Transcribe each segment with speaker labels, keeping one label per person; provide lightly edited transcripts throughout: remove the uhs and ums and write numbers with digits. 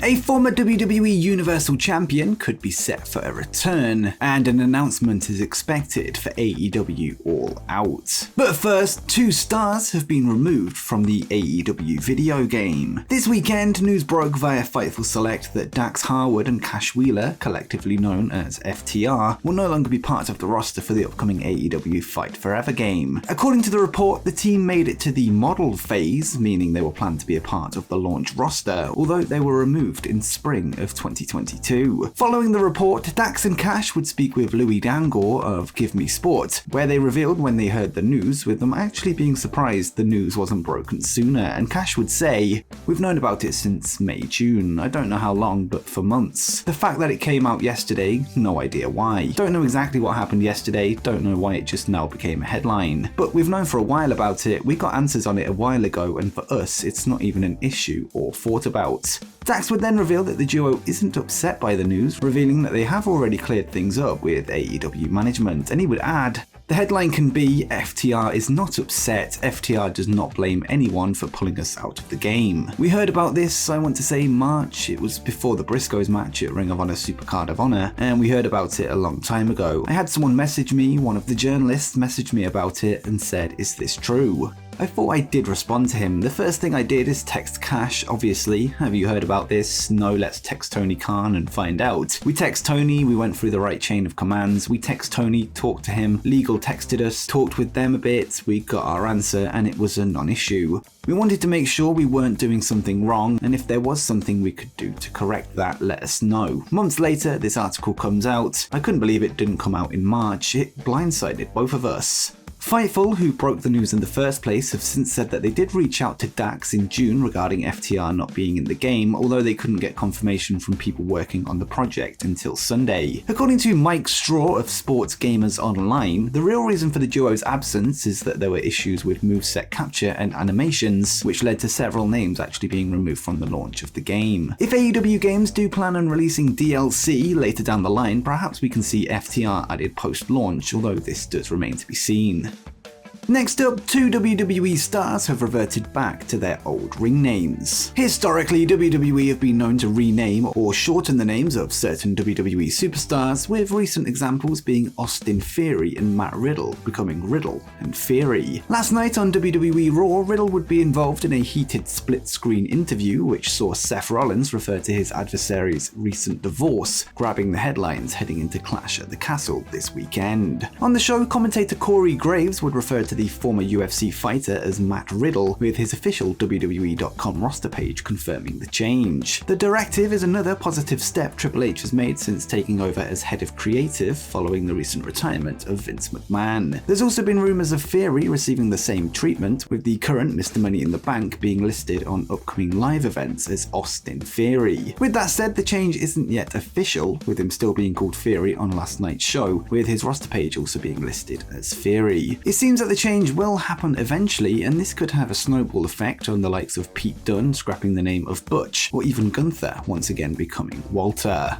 Speaker 1: A former WWE Universal Champion could be set for a return, and an announcement is expected for AEW All Out. But first, 2 stars have been removed from the AEW video game. This weekend, news broke via Fightful Select that Dax Harwood and Cash Wheeler, collectively known as FTR, will no longer be part of the roster for the upcoming AEW Fight Forever game. According to the report, the team made it to the model phase, meaning they were planned to be a part of the launch roster, although they were removed in spring of 2022. Following the report, Dax and Cash would speak with Louis Dangoor of Give Me Sport, where they revealed when they heard the news, with them actually being surprised the news wasn't broken sooner, and Cash would say, "We've known about it since May, June. I don't know how long, but for months. The fact that it came out yesterday, no idea why. Don't know exactly what happened yesterday, don't know why it just now became a headline. But we've known for a while about it, we got answers on it a while ago, and for us, it's not even an issue or thought about." Dax would then reveal that the duo isn't upset by the news, revealing that they have already cleared things up with AEW management, and he would add, "The headline can be, FTR is not upset, FTR does not blame anyone for pulling us out of the game. We heard about this, I want to say March, it was before the Briscoes match at Ring of Honor Supercard of Honor, and we heard about it a long time ago. I had someone message me, one of the journalists messaged me about it and said, is this true? I thought I did respond to him. The first thing I did is text Cash, obviously. Have you heard about this? No, let's text Tony Khan and find out. We text Tony, we went through the right chain of commands. We text Tony, talked to him, legal texted us, talked with them a bit, we got our answer, and it was a non-issue. We wanted to make sure we weren't doing something wrong, and if there was something we could do to correct that, let us know. Months later, this article comes out. I couldn't believe it didn't come out in March. It blindsided both of us. Fightful, who broke the news in the first place, have since said that they did reach out to Dax in June regarding FTR not being in the game, although they couldn't get confirmation from people working on the project until Sunday. According to Mike Straw of Sports Gamers Online, the real reason for the duo's absence is that there were issues with moveset capture and animations, which led to several names actually being removed from the launch of the game. If AEW Games do plan on releasing DLC later down the line, perhaps we can see FTR added post-launch, although this does remain to be seen. Next up, 2 WWE stars have reverted back to their old ring names. Historically, WWE have been known to rename or shorten the names of certain WWE superstars, with recent examples being Austin Theory and Matt Riddle becoming Riddle and Theory. Last night on WWE Raw, Riddle would be involved in a heated split-screen interview which saw Seth Rollins refer to his adversary's recent divorce, grabbing the headlines heading into Clash at the Castle this weekend. On the show, commentator Corey Graves would refer to the former UFC fighter as Matt Riddle, with his official WWE.com roster page confirming the change. The directive is another positive step Triple H has made since taking over as head of creative following the recent retirement of Vince McMahon. There's also been rumours of Theory receiving the same treatment, with the current Mr. Money in the Bank being listed on upcoming live events as Austin Theory. With that said, the change isn't yet official, with him still being called Theory on last night's show, with his roster page also being listed as Theory. It seems that the change will happen eventually, and this could have a snowball effect on the likes of Pete Dunne scrapping the name of Butch, or even Gunther once again becoming Walter.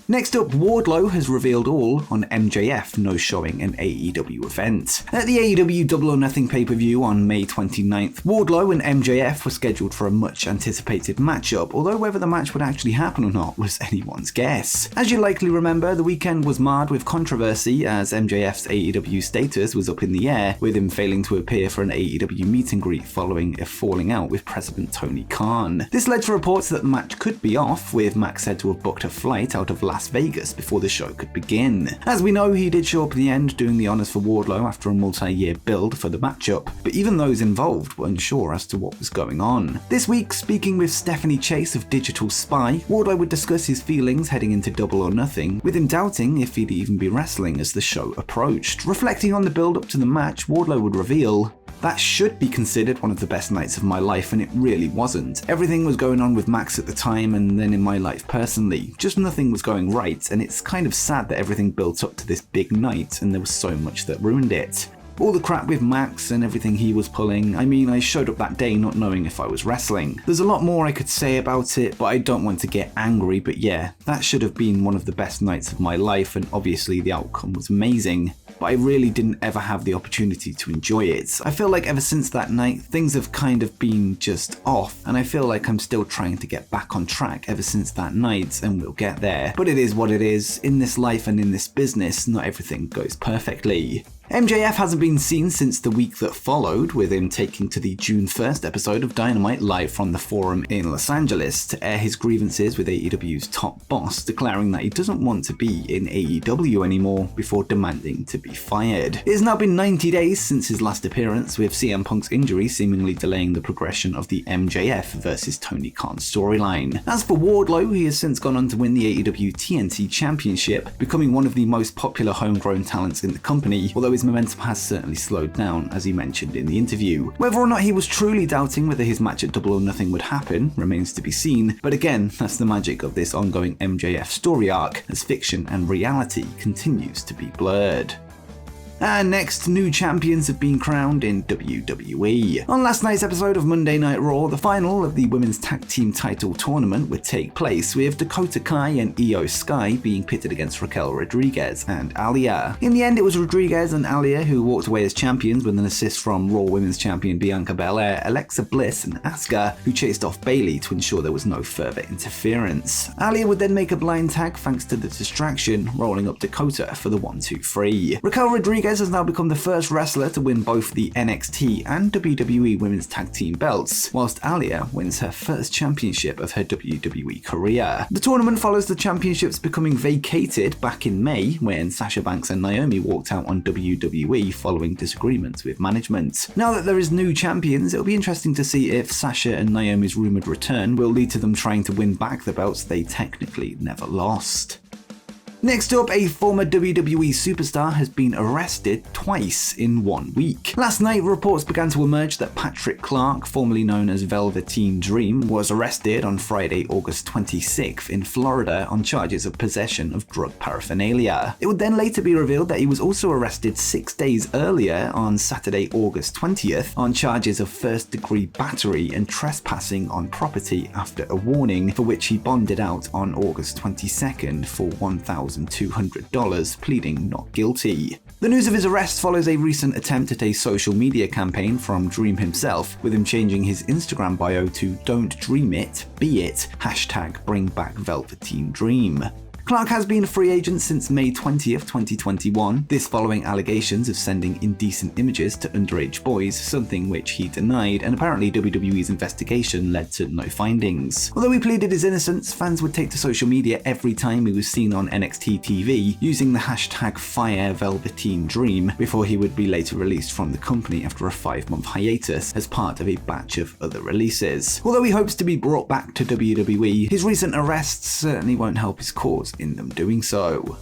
Speaker 1: Next up, Wardlow has revealed all on MJF no showing an AEW event. At the AEW Double or Nothing pay-per-view on May 29th, Wardlow and MJF were scheduled for a much anticipated matchup, although whether the match would actually happen or not was anyone's guess. As you likely remember, the weekend was marred with controversy as MJF's AEW status was up in the air, with him failing to appear for an AEW meet and greet following a falling out with President Tony Khan. This led to reports that the match could be off, with Max said to have booked a flight out of Las Vegas before the show could begin. As we know, he did show up in the end, doing the honours for Wardlow after a multi-year build for the matchup, but even those involved were unsure as to what was going on. This week, speaking with Stephanie Chase of Digital Spy, Wardlow would discuss his feelings heading into Double or Nothing, with him doubting if he'd even be wrestling as the show approached. Reflecting on the build-up to the match, Wardlow would reveal, "That should be considered one of the best nights of my life, and it really wasn't. Everything was going on with Max at the time and then in my life personally. Just nothing was going right, and it's kind of sad that everything built up to this big night and there was so much that ruined it. All the crap with Max and everything he was pulling, I mean, I showed up that day not knowing if I was wrestling. There's a lot more I could say about it, but I don't want to get angry, but yeah, that should have been one of the best nights of my life, and obviously the outcome was amazing. but I really didn't ever have the opportunity to enjoy it. I feel like ever since that night, things have kind of been just off, and I feel like I'm still trying to get back on track ever since that night, and we'll get there. But it is what it is. In this life and in this business, not everything goes perfectly. MJF hasn't been seen since the week that followed, with him taking to the June 1st episode of Dynamite live from the Forum in Los Angeles to air his grievances with AEW's top boss, declaring that he doesn't want to be in AEW anymore before demanding to be fired. It has now been 90 days since his last appearance, with CM Punk's injury seemingly delaying the progression of the MJF versus Tony Khan storyline. As for Wardlow, he has since gone on to win the AEW TNT Championship, becoming one of the most popular homegrown talents in the company, although his momentum has certainly slowed down, as he mentioned in the interview. Whether or not he was truly doubting whether his match at Double or Nothing would happen remains to be seen, but again, that's the magic of this ongoing MJF story arc, as fiction and reality continues to be blurred. And next, new champions have been crowned in WWE. On last night's episode of Monday Night Raw, the final of the Women's Tag Team title tournament would take place, with Dakota Kai and Io Sky being pitted against Raquel Rodriguez and Aliyah. In the end, it was Rodriguez and Aliyah who walked away as champions with an assist from Raw Women's Champion Bianca Belair, Alexa Bliss and Asuka, who chased off Bayley to ensure there was no further interference. Aliyah would then make a blind tag thanks to the distraction, rolling up Dakota for the 1-2-3. Raquel Rodriguez has now become the first wrestler to win both the NXT and WWE Women's Tag Team belts, whilst Aliyah wins her first championship of her WWE career. The tournament follows the championships becoming vacated back in May, when Sasha Banks and Naomi walked out on WWE following disagreements with management. Now that there is new champions, it'll be interesting to see if Sasha and Naomi's rumoured return will lead to them trying to win back the belts they technically never lost. Next up, a former WWE superstar has been arrested twice in 1 week. Last night, reports began to emerge that Patrick Clark, formerly known as Velveteen Dream, was arrested on Friday, August 26th in Florida on charges of possession of drug paraphernalia. It would then later be revealed that he was also arrested 6 days earlier on Saturday, August 20th on charges of first-degree battery and trespassing on property after a warning, for which he bonded out on August 22nd for $1,200, pleading not guilty. The news of his arrest follows a recent attempt at a social media campaign from Dream himself, with him changing his Instagram bio to "Don't Dream It, Be It, #BringBackVelveteenDream." Clark has been a free agent since May 20th, 2021, this following allegations of sending indecent images to underage boys, something which he denied, and apparently WWE's investigation led to no findings. Although he pleaded his innocence, fans would take to social media every time he was seen on NXT TV using the #FireVelveteenDream before he would be later released from the company after a 5-month hiatus as part of a batch of other releases. Although he hopes to be brought back to WWE, his recent arrests certainly won't help his cause in them doing so.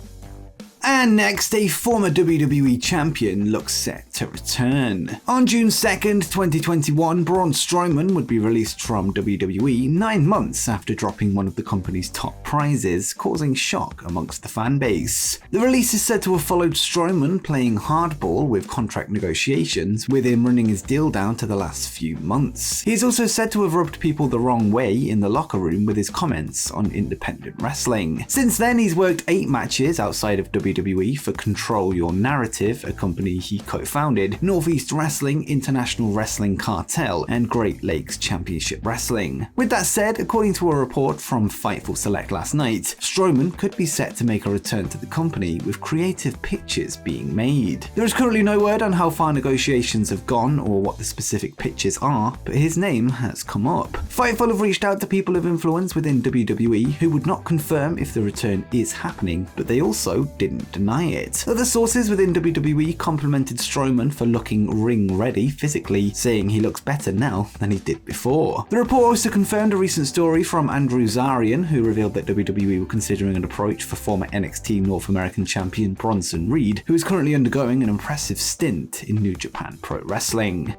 Speaker 1: And next, a former WWE champion looks set to return. On June 2nd, 2021, Braun Strowman would be released from WWE 9 months after dropping one of the company's top prizes, causing shock amongst the fan base. The release is said to have followed Strowman playing hardball with contract negotiations, with him running his deal down to the last few months. He is also said to have rubbed people the wrong way in the locker room with his comments on independent wrestling. Since then, he's worked 8 matches outside of WWE for Control Your Narrative, a company he co-founded, Northeast Wrestling, International Wrestling Cartel, and Great Lakes Championship Wrestling. With that said, according to a report from Fightful Select last night, Strowman could be set to make a return to the company, with creative pitches being made. There is currently no word on how far negotiations have gone or what the specific pitches are, but his name has come up. Fightful have reached out to people of influence within WWE who would not confirm if the return is happening, but they also didn't deny it. Other sources within WWE complimented Strowman for looking ring-ready physically, saying he looks better now than he did before. The report also confirmed a recent story from Andrew Zarian, who revealed that WWE were considering an approach for former NXT North American champion Bronson Reed, who is currently undergoing an impressive stint in New Japan Pro Wrestling.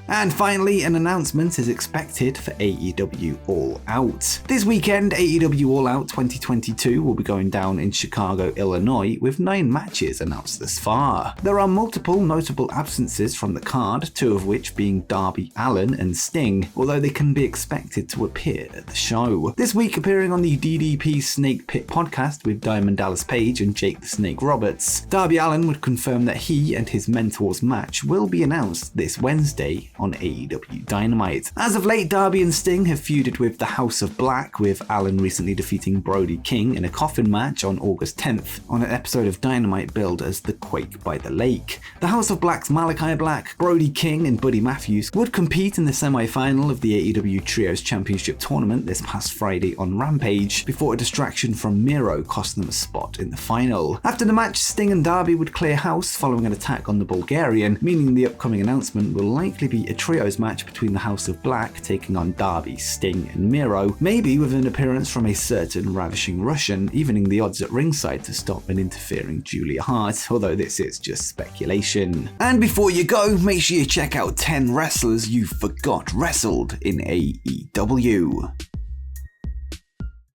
Speaker 1: And finally, an announcement is expected for AEW All Out. This weekend, AEW All Out 2022 will be going down in Chicago, Illinois, with 9 matches announced thus far. There are multiple notable absences from the card, 2 of which being Darby Allin and Sting, although they can be expected to appear at the show. This week, appearing on the DDP Snake Pit podcast with Diamond Dallas Page and Jake the Snake Roberts, Darby Allin would confirm that he and his mentor's match will be announced this Wednesday on AEW Dynamite. As of late, Darby and Sting have feuded with the House of Black, with Allin recently defeating Brody King in a coffin match on August 10th on an episode of Dynamite billed as The Quake by the Lake. The House of Black's Malachi Black, Brody King and Buddy Matthews would compete in the semi-final of the AEW Trios Championship tournament this past Friday on Rampage, before a distraction from Miro cost them a spot in the final. After the match, Sting and Darby would clear house following an attack on the Bulgarian, meaning the upcoming announcement will likely be a trios match between the House of Black taking on Darby, Sting and Miro, maybe with an appearance from a certain ravishing Russian, evening the odds at ringside to stop an interfering Julia Hart, although this is just speculation. And before you go, make sure you check out 10 wrestlers you forgot wrestled in AEW.